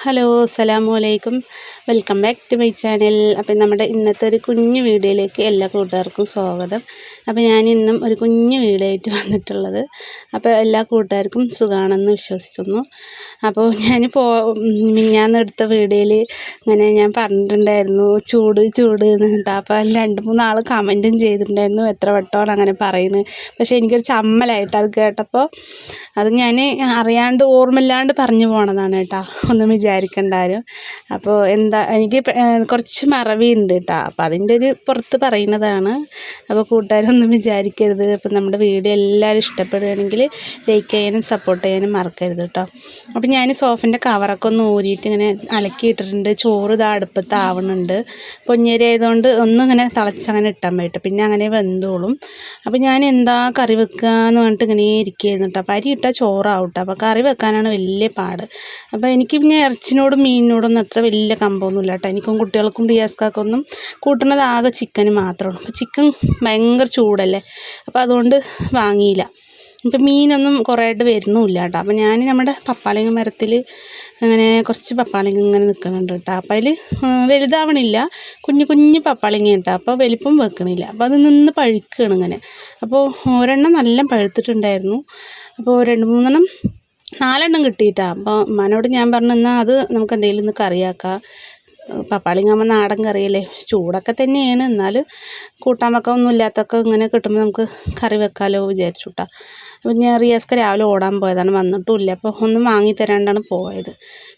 Hello അസ്സലാമു അലൈക്കും. Welcome back to my channel. അപ്പം നമ്മുടെ ഇന്നത്തെ ഒരു കുഞ്ഞു വീഡിയോയിലേക്ക് എല്ലാ കൂട്ടുകാർക്കും സ്വാഗതം. അപ്പോൾ ഞാൻ ഇന്നും ഒരു കുഞ്ഞു വീഡിയോ ആയിട്ട് വന്നിട്ടുള്ളത്. അപ്പോൾ എല്ലാ കൂട്ടുകാർക്കും സുഖമാണെന്ന് വിശ്വസിക്കുന്നു. അപ്പോൾ മിനിഞ്ഞാന്നെടുത്ത വീഡിയോയിൽ ഇങ്ങനെ ഞാൻ പറഞ്ഞിട്ടുണ്ടായിരുന്നു ചൂട് ചൂട് എന്ന് കേട്ടോ. അപ്പോൾ 2-3 ആൾ കമൻറ്റും ചെയ്തിട്ടുണ്ടായിരുന്നു എത്ര വട്ടമാണ് അങ്ങനെ പറയുന്നത്. പക്ഷേ എനിക്കൊരു ചമ്മലായിട്ട് അത് കേട്ടപ്പോൾ അത് ഞാൻ അറിയാണ്ട് ഓർമ്മയില്ലാണ്ട് പറഞ്ഞു പോണതാണ് കേട്ടോ, ഒന്നും വിചാരിക്കണ്ടാരും. അപ്പോൾ എനിക്ക് കുറച്ച് മറവിയുണ്ട് കേട്ടോ, അപ്പോൾ അതിൻ്റെ ഒരു പുറത്ത് പറയുന്നതാണ്. അപ്പോൾ കൂട്ടുകാരൊന്നും വിചാരിക്കരുത്. അപ്പോൾ നമ്മുടെ വീഡിയോ എല്ലാവരും ഇഷ്ടപ്പെടുകയാണെങ്കിൽ ലൈക്ക് ചെയ്യാനും സപ്പോർട്ട് ചെയ്യാനും മറക്കരുത് കേട്ടോ. അപ്പോൾ ഞാൻ സോഫിൻ്റെ കവറൊക്കെ ഒന്ന് ഊരിയിട്ട് ഇങ്ങനെ അലക്കിയിട്ടിട്ടുണ്ട്. ചോറ് ഇതാ അടുപ്പത്ത് ആവുന്നുണ്ട്. പൊന്നിയരി ആയതുകൊണ്ട് ഒന്നിങ്ങനെ തിളച്ചങ്ങനെ ഇട്ടാൻ പറ്റും, പിന്നെ അങ്ങനെ വെന്തോളും. അപ്പോൾ ഞാൻ എന്താ കറി വെക്കുക എന്ന് പറഞ്ഞിട്ട് ഇങ്ങനെ ഇരിക്കുകയായിരുന്നു കേട്ടോ. അപ്പോൾ അരി ഇട്ടാൽ ചോറാവട്ടെ, അപ്പോൾ കറി വെക്കാനാണ് വലിയ പാട്. അപ്പോൾ എനിക്ക് പിന്നെ ഇറച്ചിനോടും മീനിനോടൊന്നും അത്ര വലിയ കമ്പമൊന്നുമില്ല കേട്ടോ. എനിക്കും കുട്ടികൾക്കും റിയാസ്ക്കാക്കൊന്നും കൂട്ടുന്നത് ആകെ ചിക്കന് മാത്രമാണ്. അപ്പോൾ ചിക്കൻ ഭയങ്കര ചൂടല്ലേ, അപ്പോൾ അതുകൊണ്ട് വാങ്ങിയില്ല. ഇപ്പം മീനൊന്നും കുറേ ആയിട്ട് വരുന്നുമില്ല കേട്ടോ. അപ്പോൾ ഞാൻ നമ്മുടെ പപ്പാളിങ്ങ മരത്തിൽ അങ്ങനെ കുറച്ച് പപ്പാളിങ്ങ ഇങ്ങനെ നിൽക്കുന്നുണ്ട് കേട്ടോ. അപ്പോൾ അതിൽ വലുതാവണില്ല, കുഞ്ഞു കുഞ്ഞു പപ്പാളിങ്ങ കേട്ടോ. അപ്പോൾ വലിപ്പം വെക്കണില്ല, അപ്പോൾ അത് നിന്ന് പഴുക്കുകയാണ് ഇങ്ങനെ. അപ്പോൾ ഒരെണ്ണം നല്ല പഴുത്തിട്ടുണ്ടായിരുന്നു. അപ്പോൾ 4 കിട്ടിയിട്ടാണ്. അപ്പോൾ ഉമ്മാനോട് ഞാൻ പറഞ്ഞു, എന്നാൽ അത് നമുക്ക് എന്തെങ്കിലും ഒന്ന് കറിയാക്കാം. പപ്പാളിങ്ങാകുമ്പോൾ നാടൻ കറിയല്ലേ, ചൂടൊക്കെ തന്നെയാണ്, എന്നാലും കൂട്ടാൻ വെക്കാൻ ഒന്നും ഇല്ലാത്തൊക്കെ ഇങ്ങനെ കിട്ടുമ്പോൾ നമുക്ക് കറി വെക്കാമല്ലോ വിചാരിച്ചു കേട്ടോ. അപ്പോൾ ഞാൻ റിയാസ്ക്ക് രാവിലെ ഓടാൻ പോയതാണ്, വന്നിട്ടുമില്ല. അപ്പോൾ ഒന്നും വാങ്ങി തരാണ്ടാണ് പോയത്.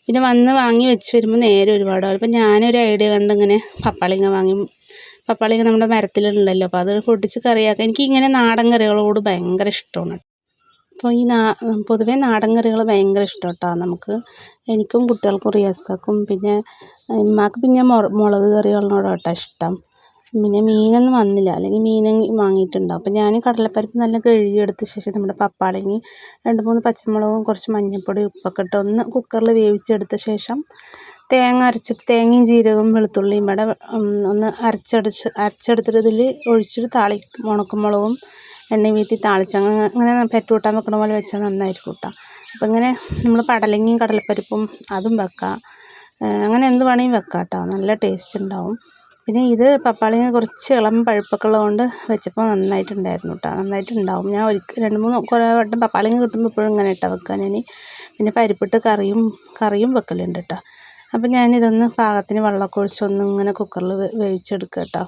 പിന്നെ വാങ്ങി വെച്ച് വരുമ്പോൾ നേരെ ഒരുപാട്. അപ്പോൾ ഞാനൊരു ഐഡിയ കണ്ട് ഇങ്ങനെ പപ്പാളിങ്ങ വാങ്ങി. പപ്പാളിങ്ങ നമ്മുടെ മരത്തിലുണ്ടല്ലോ, അപ്പോൾ അത് പൊട്ടിച്ച് കറിയാക്കാം. എനിക്ക് ഇങ്ങനെ നാടൻ കറികളോട് ഭയങ്കര ഇഷ്ടമാണ്. അപ്പോൾ പൊതുവേ നാടൻ കറികൾ ഭയങ്കര ഇഷ്ടം കേട്ടോ നമുക്ക്. എനിക്കും കുട്ടികൾക്കും റിയാസ്ക്കാക്കും. പിന്നെ ഉമ്മാക്ക് പിന്നെ മുളക് കറികളോടാണ് കേട്ടോ ഇഷ്ടം. പിന്നെ മീനൊന്നും വന്നില്ല, അല്ലെങ്കിൽ മീൻ വാങ്ങിയിട്ടുണ്ടാവും. അപ്പോൾ ഞാൻ കടലപ്പരിപ്പ് നല്ല കഴുകിയെടുത്ത ശേഷം നമ്മുടെ പപ്പാളങ്ങി 2-3 പച്ചമുളകും കുറച്ച് മഞ്ഞൾപ്പൊടി ഉപ്പൊക്കെ ഇട്ട് ഒന്ന് കുക്കറിൽ വേവിച്ചെടുത്ത ശേഷം തേങ്ങ അരച്ചിട്ട് തേങ്ങയും ജീരകവും വെളുത്തുള്ളിയും ഇവിടെ ഒന്ന് അരച്ചെടുത്തിട്ട് ഇതിൽ ഒഴിച്ചിട്ട് ഉണക്കമുളകും എണ്ണ വീട്ടി താളിച്ച് അങ്ങനെ പെറ്റുകൂട്ടാൻ വെക്കണ പോലെ വെച്ചാൽ നന്നായിരിക്കും കേട്ടോ. അപ്പോൾ ഇങ്ങനെ നമ്മൾ പടലങ്ങയും കടലപ്പരിപ്പും അതും വെക്കാം, അങ്ങനെ എന്ത് വേണമെങ്കിലും വെക്കാം കേട്ടോ, നല്ല ടേസ്റ്റ് ഉണ്ടാവും. പിന്നെ ഇത് പപ്പാളിങ്ങ കുറച്ച് ഇളം പഴുപ്പൊക്കെ ഉള്ളതുകൊണ്ട് വെച്ചപ്പോൾ നന്നായിട്ടുണ്ടായിരുന്നു കേട്ടോ, നന്നായിട്ടുണ്ടാവും. ഞാൻ 2-3 വട്ടം പപ്പാളിങ്ങ കിട്ടുമ്പോൾ ഇപ്പോഴും ഇങ്ങനെ ഇട്ടാൽ വെക്കാൻ ഞാൻ. പിന്നെ പരിപ്പിട്ട് കറിയും വെക്കലുണ്ട് കേട്ടോ. അപ്പോൾ ഞാനിതൊന്ന് പാകത്തിന് വെള്ളമൊക്കെ ഒഴിച്ചൊന്ന് ഇങ്ങനെ കുക്കറിൽ വേവിച്ചെടുക്കുക കേട്ടോ.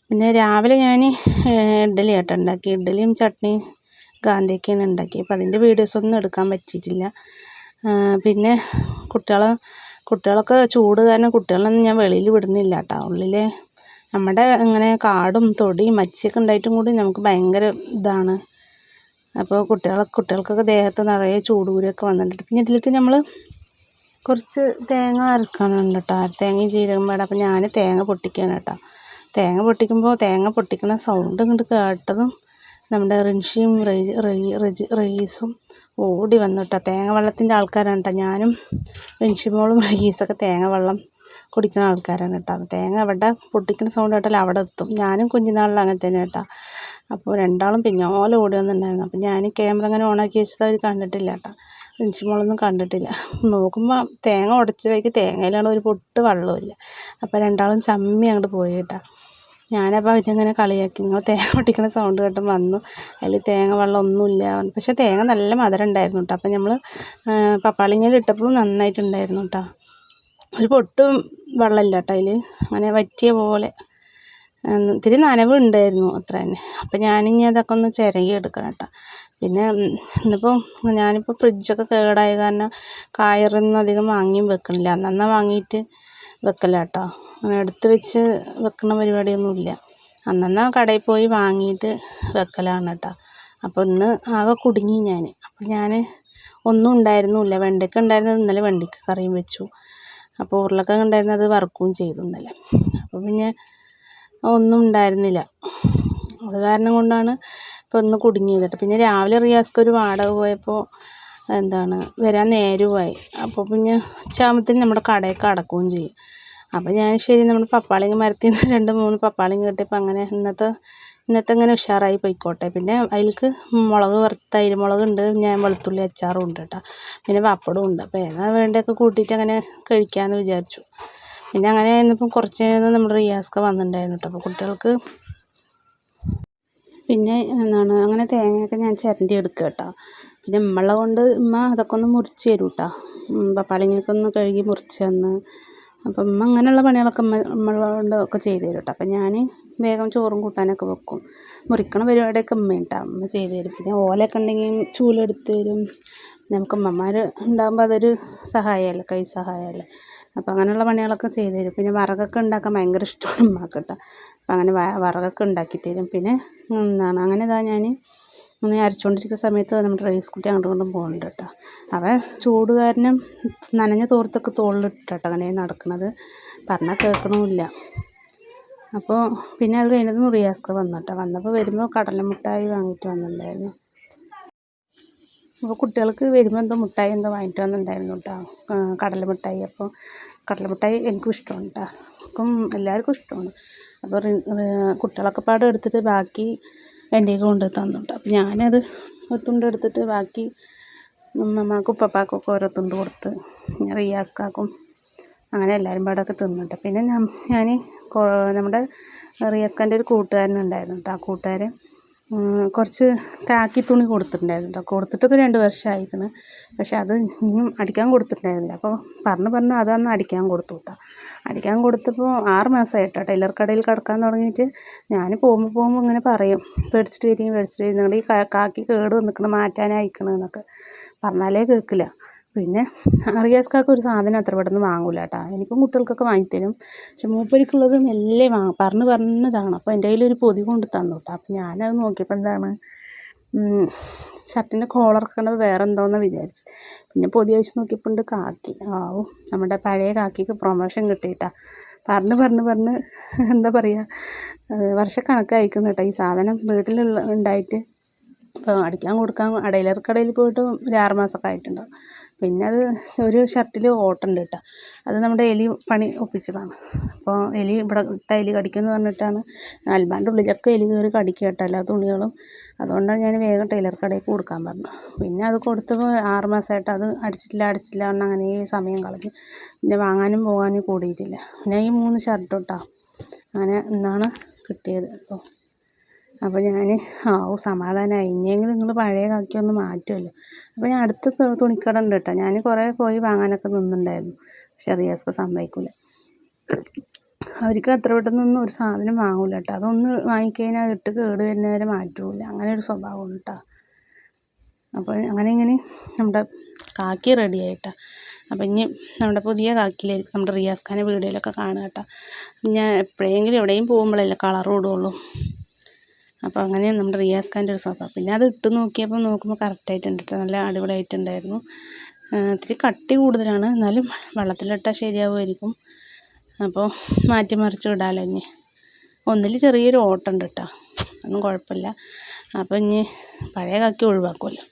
പിന്നെ രാവിലെ ഞാൻ ഇഡ്ഡലി ആട്ടോ ഉണ്ടാക്കി. ഇഡ്ഡലിയും ചട്നിയും ഗാന്ധിയൊക്കെയാണ് ഉണ്ടാക്കി. അപ്പോൾ അതിൻ്റെ വീഡിയോസൊന്നും എടുക്കാൻ പറ്റിയിട്ടില്ല. പിന്നെ കുട്ടികളൊക്കെ ചൂട് കാരണം കുട്ടികളൊന്നും ഞാൻ വെളിയിൽ വിടുന്നില്ല കേട്ടോ. ഉള്ളിൽ നമ്മുടെ ഇങ്ങനെ കാടും തൊടിയും മച്ചിയൊക്കെ ഉണ്ടായിട്ടും കൂടി നമുക്ക് ഭയങ്കര ഇതാണ്. അപ്പോൾ കുട്ടികൾക്കൊക്കെ ദേഹത്ത് നിറയെ ചൂടുകൂരൊക്കെ വന്നിട്ടുണ്ട്. പിന്നെ ഇതിലേക്ക് നമ്മൾ കുറച്ച് തേങ്ങ അരക്കാനുണ്ട് കേട്ടോ, തേങ്ങയും ജീരകം വേണം. അപ്പോൾ ഞാൻ തേങ്ങ പൊട്ടിക്കുകയാണ് കേട്ടോ. തേങ്ങ പൊട്ടിക്കുമ്പോൾ തേങ്ങ പൊട്ടിക്കണ സൗണ്ട് ഇങ്ങോട്ട് കേട്ടതും നമ്മുടെ റിൻഷിയും റയീസും ഓടി വന്നു കേട്ടോ. തേങ്ങ വെള്ളത്തിൻ്റെ ആൾക്കാരാണ് കേട്ടോ. ഞാനും റിൻഷിമോളും റയീസൊക്കെ തേങ്ങ വെള്ളം കുടിക്കുന്ന ആൾക്കാരാണ് കേട്ടോ. അപ്പോൾ തേങ്ങ അവിടെ പൊട്ടിക്കുന്ന സൗണ്ട് കേട്ടാൽ അവിടെ എത്തും. ഞാനും കുഞ്ഞുനാളിൽ അങ്ങനെ തന്നെ കേട്ടോ. അപ്പോൾ രണ്ടാളും പിന്നോലെ ഓടി വന്നിട്ടുണ്ടായിരുന്നു. അപ്പോൾ ഞാൻ ക്യാമറ അങ്ങനെ ഓണാക്കി വെച്ചത് അവർ കണ്ടിട്ടില്ല കേട്ടോ. റിൻഷിമോളൊന്നും കണ്ടിട്ടില്ല. നോക്കുമ്പോൾ തേങ്ങ ഉടച്ച് വയ്ക്ക് തേങ്ങയിലാണ് ഒരു പൊട്ട് വെള്ളമില്ല. അപ്പോൾ രണ്ടാളും ചമ്മി അങ്ങോട്ട് പോയി കേട്ടോ. ഞാനപ്പോൾ അവരിങ്ങനെ കളിയാക്കി, നിങ്ങൾ തേങ്ങ പൊട്ടിക്കുന്ന സൗണ്ട് കേട്ടും വന്നു, അതിൽ തേങ്ങ വെള്ളം ഒന്നുമില്ല. പക്ഷേ തേങ്ങ നല്ല മധുരം ഉണ്ടായിരുന്നു കേട്ടോ. അപ്പോൾ നമ്മൾ പപ്പാളിങ്ങയിൽ ഇട്ടപ്പോഴും നന്നായിട്ടുണ്ടായിരുന്നു കേട്ടോ. ഒരു പൊട്ടും വെള്ളമില്ല കേട്ടോ അതിൽ, അങ്ങനെ വറ്റിയ പോലെ ഇത്തിരി നനവ് ഉണ്ടായിരുന്നു അത്ര തന്നെ. അപ്പോൾ ഞാനിനി അതൊക്കെ ഒന്ന് ചിരകി എടുക്കണം കേട്ടോ. പിന്നെ ഞാനിപ്പോൾ ഫ്രിഡ്ജൊക്കെ കേടായ കാരണം കായറൊന്നും അധികം വാങ്ങിയും വെക്കണില്ല. അന്നന്ന് വാങ്ങിയിട്ട് വെക്കല കേട്ടോ. അങ്ങനെ എടുത്ത് വെച്ച് വെക്കുന്ന പരിപാടിയൊന്നുമില്ല. അന്നന്ന് കടയിൽ പോയി വാങ്ങിയിട്ട് വെക്കലാണ് കേട്ടോ. അപ്പോൾ ഇന്ന് ആകെ കുടുങ്ങി ഞാൻ. അപ്പോൾ ഞാൻ ഒന്നും ഉണ്ടായിരുന്നില്ല. വെണ്ടയ്ക്ക ഉണ്ടായിരുന്നത് ഇന്നലെ വെണ്ടയ്ക്ക കറിയും വെച്ചു. അപ്പോൾ ഉരുളക്കിഴങ്ങ് ഉണ്ടായിരുന്നത് വറുക്കുകയും ചെയ്തു ഇന്നലെ. അപ്പോൾ പിന്നെ ഒന്നും ഉണ്ടായിരുന്നില്ല. അത് കാരണം കൊണ്ടാണ് ഇപ്പോൾ ഒന്ന് കുടുങ്ങിയത് കേട്ടോ. പിന്നെ രാവിലെ റിയാസ്ക്ക് ഒരു വാടക പോയപ്പോൾ വരാൻ നേരവുമായി. അപ്പോൾ പിന്നെ ഉച്ചയാകുമ്പത്തേന് നമ്മുടെ കടയൊക്കെ അടക്കുകയും ചെയ്യും. അപ്പോൾ ഞാൻ ശരി നമ്മുടെ പപ്പാളിങ്ങ മരത്തിൽ നിന്ന് 2-3 പപ്പാളിങ്ങ കിട്ടിയപ്പോൾ അങ്ങനെ ഇന്നത്തെ ഇന്നത്തെ ഇങ്ങനെ ഉഷാറായി പോയിക്കോട്ടെ. പിന്നെ അതിലേക്ക് മുളക് വറുത്ത അരിമുളകുണ്ട്, ഞാൻ വെളുത്തുള്ളി അച്ചാറും ഉണ്ട് കേട്ടോ. പിന്നെ പപ്പടവും ഉണ്ട്. അപ്പോൾ ഏതാ വേണ്ടതൊക്കെ കൂട്ടിയിട്ട് അങ്ങനെ കഴിക്കാമെന്ന് വിചാരിച്ചു. പിന്നെ അങ്ങനെ ഇന്നിപ്പം കുറച്ച് നേരം നമ്മുടെ റിയാസ്ക വന്നിട്ടുണ്ടായിരുന്നു കേട്ടോ. അപ്പോൾ കുട്ടികൾക്ക് പിന്നെ എന്താണ് അങ്ങനെ തേങ്ങയൊക്കെ ഞാൻ ചിരണ്ടി എടുക്കുക കേട്ടോ. പിന്നെ ഉമ്മളെ കൊണ്ട് ഉമ്മ അതൊക്കെ ഒന്ന് മുറിച്ച് തരും കേട്ടോ. പപ്പാളിങ്ങയൊക്കെ ഒന്ന് കഴുകി മുറിച്ച് തന്ന്. അപ്പം ഉമ്മ അങ്ങനെയുള്ള പണികളൊക്കെ ഉമ്മളെ കൊണ്ട് ഒക്കെ ചെയ്ത് തരും കേട്ടോ. അപ്പം ഞാൻ വേഗം ചോറും കൂട്ടാനൊക്കെ വെക്കും. മുറിക്കണ പരിപാടിയൊക്കെ ഉമ്മയുണ്ടാ, ഉമ്മ ചെയ്ത് തരും. പിന്നെ ഓലയൊക്കെ ഉണ്ടെങ്കിൽ ചൂലെടുത്ത് തരും. നമുക്ക് ഉമ്മമാർ ഉണ്ടാകുമ്പോൾ അതൊരു സഹായമല്ലേ, കൈ സഹായമല്ലേ. അപ്പോൾ അങ്ങനെയുള്ള പണികളൊക്കെ ചെയ്ത് തരും. പിന്നെ വിറകൊക്കെ ഉണ്ടാക്കാൻ ഭയങ്കര ഇഷ്ടമാണ് ഉമ്മാക്ക് കേട്ടോ. അപ്പം അങ്ങനെ വിറകൊക്കെ ഉണ്ടാക്കി തരും. പിന്നെ എന്താണ് അങ്ങനെ ഇതാ ഞാൻ ഒന്ന് അരച്ചുകൊണ്ടിരിക്കുന്ന സമയത്ത് നമ്മുടെ റൈസ് കുട്ടി അങ്ങോട്ടും ഇങ്ങോട്ടും പോകുന്നുണ്ട് കേട്ടോ. അവൻ ചൂട് കാരണം നനഞ്ഞ തോർത്തൊക്കെ തോളിലിട്ടിട്ടോ അങ്ങനെ നടക്കുന്നത്, പറഞ്ഞാൽ കേൾക്കണമില്ല. അപ്പോൾ പിന്നെ അത് കഴിഞ്ഞതും റിയാസ്ക വന്നു കേട്ടോ. വന്നപ്പോൾ വരുമ്പോൾ കടലമിഠായി വാങ്ങിയിട്ട് വന്നിട്ടുണ്ടായിരുന്നു. അപ്പോൾ കുട്ടികൾക്ക് വരുമ്പോൾ എന്തോ മിഠായി എന്തോ വാങ്ങിയിട്ട് വന്നിട്ടുണ്ടായിരുന്നു കേട്ടോ, കടലമിഠായി. അപ്പോൾ കടലമിഠായി എനിക്കും ഇഷ്ടമാണ് കേട്ടോ, അപ്പം എല്ലാവർക്കും ഇഷ്ടമാണ്. അപ്പോൾ കുട്ടികളൊക്കെ പാടെ എടുത്തിട്ട് ബാക്കി എൻ്റെയൊക്കെ കൊണ്ട് തന്നു കേട്ടോ. അപ്പോൾ ഞാനത് ഒരു തുണ്ട് എടുത്തിട്ട് ബാക്കി ഉമ്മമാക്കും ഉപ്പപ്പാക്കൊക്കെ ഓരോ തുണ്ട് കൊടുത്ത്, റിയാസ്കാക്കും അങ്ങനെ എല്ലാവരും പാടൊക്കെ തിന്നിട്ട്. പിന്നെ ഞാൻ നമ്മുടെ റിയാസ്കാൻ്റെ ഒരു കൂട്ടുകാരനുണ്ടായിരുന്നു കേട്ടോ. ആ കൂട്ടുകാരൻ കുറച്ച് കാക്കി തുണി കൊടുത്തിട്ടുണ്ടായിരുന്നു കേട്ടോ. കൊടുത്തിട്ടൊക്കെ 2 വർഷമായിരിക്കണം. പക്ഷെ അത് ഇനിയും അടിക്കാൻ കൊടുത്തിട്ടുണ്ടായിരുന്നില്ല. അപ്പോൾ പറഞ്ഞ് അതൊന്ന് അടിക്കാൻ കൊടുത്തു കേട്ടോ. അടിക്കാൻ കൊടുത്തപ്പോൾ 6 മാസമായിട്ടോ ടൈലർ കടയിൽ കിടക്കാൻ തുടങ്ങിയിട്ട്. ഞാൻ പോകുമ്പോൾ ഇങ്ങനെ പറയും, പേടിച്ചിട്ട് വരും നിങ്ങളുടെ ഈ കാക്കി കേട് വന്നിക്കണം, മാറ്റാനായിക്കണമെന്നൊക്കെ പറഞ്ഞാലേ കേൾക്കില്ല. പിന്നെ റിയാസ്കാക്ക് ഒരു സാധനം അത്ര പെട്ടെന്ന് വാങ്ങില്ല കേട്ടോ. എനിക്കും കുട്ടികൾക്കൊക്കെ വാങ്ങിത്തരും. പക്ഷെ മൂപ്പരിക്കുള്ളത് മെല്ലെ പറഞ്ഞതാണ്. അപ്പോൾ എൻ്റെ കയ്യിലൊരു പൊതി കൊണ്ട് തന്നു കേട്ടോ. അപ്പോൾ ഞാനത് നോക്കിയപ്പോൾ എന്താണ്, ഷർട്ടിൻ്റെ കോളറൊക്കെ വേറെ എന്തോന്ന് വിചാരിച്ച്. പിന്നെ പൊതി വെച്ച് നോക്കിയപ്പോൾ ഉണ്ട് കാക്കി. നമ്മുടെ പഴയ കാക്കിക്ക് പ്രൊമോഷൻ കിട്ടിയിട്ടാ. പറഞ്ഞ് എന്താ പറയുക, വർഷക്കണക്കായിരിക്കുന്നു കേട്ടോ ഈ സാധനം ഉണ്ടായിട്ട്. അപ്പോൾ അടിക്കാൻ കൊടുക്കാൻ ടൈലർ കടയിൽ പോയിട്ട് ഒരു 6 മാസമൊക്കെ ആയിട്ടുണ്ടാവും. പിന്നെ അത് ഒരു ഷർട്ടിൽ ഓട്ടമുണ്ട് കേട്ടോ. അത് നമ്മുടെ എലി പണി ഒപ്പിച്ചതാണ്. അപ്പോൾ എലി ഇവിടെ ഇട്ട എലി കടിക്കുമെന്ന് പറഞ്ഞിട്ടാണ്, അൽമാൻ്റെ ഉള്ളിലൊക്കെ എലി കയറി കടിക്കുക കേട്ടോ എല്ലാ തുണികളും. അതുകൊണ്ടാണ് ഞാൻ വേഗം ടൈലർ കടയിൽ കൊടുക്കാൻ പറഞ്ഞു. പിന്നെ അത് കൊടുത്തപ്പോൾ 6 മാസമായിട്ട് അത് അടിച്ചിട്ടില്ല പറഞ്ഞാൽ അങ്ങനെ സമയം കളഞ്ഞു. പിന്നെ വാങ്ങാനും പോകാനും കൂടിയിട്ടില്ല. പിന്നെ ഈ 3 ഷർട്ട് കേട്ടോ അങ്ങനെ ഇന്നാണ് കിട്ടിയത്. അപ്പോൾ ഞാൻ സമാധാനമായി. ഇനിയെങ്കിലും നിങ്ങൾ പഴയ കാക്കി ഒന്ന് മാറ്റുമല്ലോ. അപ്പോൾ ഞാൻ അടുത്ത തുണിക്കട ഉണ്ട് കേട്ടോ. ഞാൻ കുറേ പോയി വാങ്ങാനൊക്കെ നിന്നിട്ടുണ്ടായിരുന്നു. പക്ഷെ റിയാസ്ക സമ്മതിക്കില്ല. അവർക്ക് അത്ര പെട്ടെന്നൊന്നും ഒരു സാധനം വാങ്ങില്ല കേട്ടോ. അതൊന്ന് വാങ്ങിക്കഴിഞ്ഞാൽ ഇട്ട് കേട് വരുന്നവരെ മാറ്റൂല. അങ്ങനെ ഒരു സ്വഭാവമാണ് കേട്ടോ. അപ്പോൾ ഇങ്ങനെ നമ്മുടെ കാക്കി റെഡി ആയിട്ടാ. അപ്പോൾ ഇനി നമ്മുടെ പുതിയ കാക്കിയിലായിരിക്കും നമ്മുടെ റിയാസ്ഖാൻ്റെ വീഡിയോയിലൊക്കെ കാണുക കേട്ടോ. ഞാൻ എപ്പോഴെങ്കിലും എവിടെയും പോകുമ്പോഴല്ലേ കളർ ഇടുകയുള്ളൂ. അപ്പോൾ അങ്ങനെ നമ്മുടെ റിയാസ്ഖാൻ്റെ ഒരു സ്വഭാവം. പിന്നെ അത് ഇട്ട് നോക്കുമ്പോൾ കറക്റ്റായിട്ടുണ്ട് കേട്ടോ. നല്ല അടിപൊളിയായിട്ടുണ്ടായിരുന്നു. ഇത്തിരി കട്ടി കൂടുതലാണ്, എന്നാലും വെള്ളത്തിലിട്ടാൽ ശരിയാവുമായിരിക്കും. അപ്പോൾ മാറ്റി മറിച്ച് ഇടാമല്ലോ. ഇനി ഒന്നിൽ ചെറിയൊരു ഓട്ടമുണ്ട് കേട്ടോ, ഒന്നും കുഴപ്പമില്ല. അപ്പോൾ ഇനി പഴയ കാക്കി ഒഴിവാക്കുമല്ലോ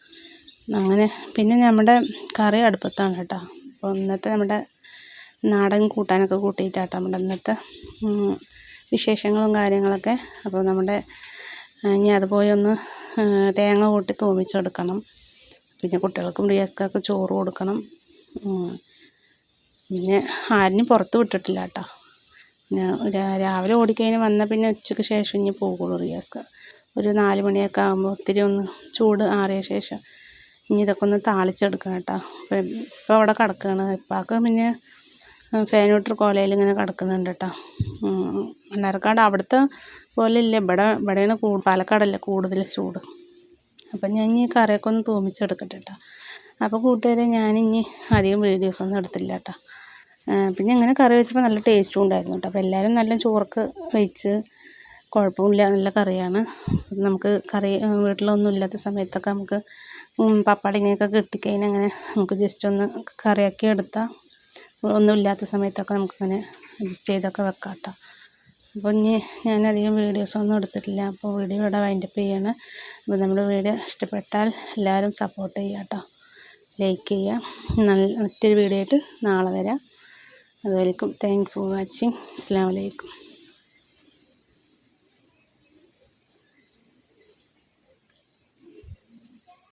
അങ്ങനെ. പിന്നെ നമ്മുടെ കറി അടുപ്പത്താണ് കേട്ടോ. അപ്പോൾ ഇന്നത്തെ നമ്മുടെ നാടൻ കൂട്ടാനൊക്കെ കൂട്ടിയിട്ടാട്ടോ നമ്മുടെ ഇന്നത്തെ വിശേഷങ്ങളും കാര്യങ്ങളൊക്കെ. അപ്പോൾ നമ്മുടെ ഇനി അതുപോലെ ഒന്ന് തേങ്ങ കൂട്ടി തൂമിച്ചെടുക്കണം. പിന്നെ കുട്ടികൾക്കും റിയാസ്കാക്ക് ചോറ് കൊടുക്കണം. പിന്നെ ആരും പുറത്ത് വിട്ടിട്ടില്ല കേട്ടോ. പിന്നെ രാവിലെ ഓടിക്കഴിഞ്ഞ് വന്നാൽ പിന്നെ ഉച്ചയ്ക്ക് ശേഷം ഇനി പോകുള്ളൂ റിയാസ്ക. ഒരു 4 മണിയൊക്കെ ആകുമ്പോൾ ഒത്തിരി ഒന്ന് ചൂട് ആറിയ ശേഷം ഇനി ഇതൊക്കെ ഒന്ന് താളിച്ചെടുക്കണം കേട്ടോ. ഇപ്പോൾ അവിടെ കിടക്കുകയാണ്. ഇപ്പാക്ക് പിന്നെ ഫാനൂട്ടർ കോലയിൽ ഇങ്ങനെ കിടക്കുന്നുണ്ട് കേട്ടോ. മണ്ണാർക്കാട് അവിടുത്തെ പോലെ ഇല്ല, ഇവിടെയാണ് പാലക്കാടല്ലേ കൂടുതൽ ചൂട്. അപ്പം ഞാൻ ഇനി കറിയൊക്കെ ഒന്ന് തൂമിച്ചെടുക്കട്ടെ കേട്ടോ. അപ്പോൾ കൂട്ടുകാരെ ഞാനിനി അധികം വീഡിയോസൊന്നും എടുത്തില്ല കേട്ടോ. പിന്നെ ഇങ്ങനെ കറി വെച്ചപ്പോൾ നല്ല ടേസ്റ്റും ഉണ്ടായിരുന്നു കേട്ടോ. അപ്പോൾ എല്ലാവരും നല്ല ചോറൊക്കെ വെച്ച് കുഴപ്പമില്ല, നല്ല കറിയാണ്. നമുക്ക് കറി വീട്ടിലൊന്നും ഇല്ലാത്ത സമയത്തൊക്കെ നമുക്ക് പപ്പാടി ഇങ്ങനെയൊക്കെ കിട്ടിക്കഴിഞ്ഞാൽ അങ്ങനെ നമുക്ക് ജസ്റ്റ് ഒന്ന് കറിയാക്കി എടുത്താൽ ഒന്നുമില്ലാത്ത സമയത്തൊക്കെ നമുക്കങ്ങനെ അഡ്ജസ്റ്റ് ചെയ്തൊക്കെ വെക്കാം കേട്ടോ. അപ്പോൾ ഇനി ഞാനധികം വീഡിയോസൊന്നും എടുത്തിട്ടില്ല. അപ്പോൾ വീഡിയോ ഇവിടെ വൈൻഡപ്പ് ചെയ്യാണ്. അപ്പോൾ നമ്മുടെ വീഡിയോ ഇഷ്ടപ്പെട്ടാൽ എല്ലാവരും സപ്പോർട്ട് ചെയ്യുക കേട്ടോ, ലൈക്ക് ചെയ്യുക. മറ്റൊരു വീഡിയോ ആയിട്ട് നാളെ വരാം. അതുവരേക്കും താങ്ക്സ് ഫോർ വാച്ചിങ്. അസ്സലാമു അലൈക്കും.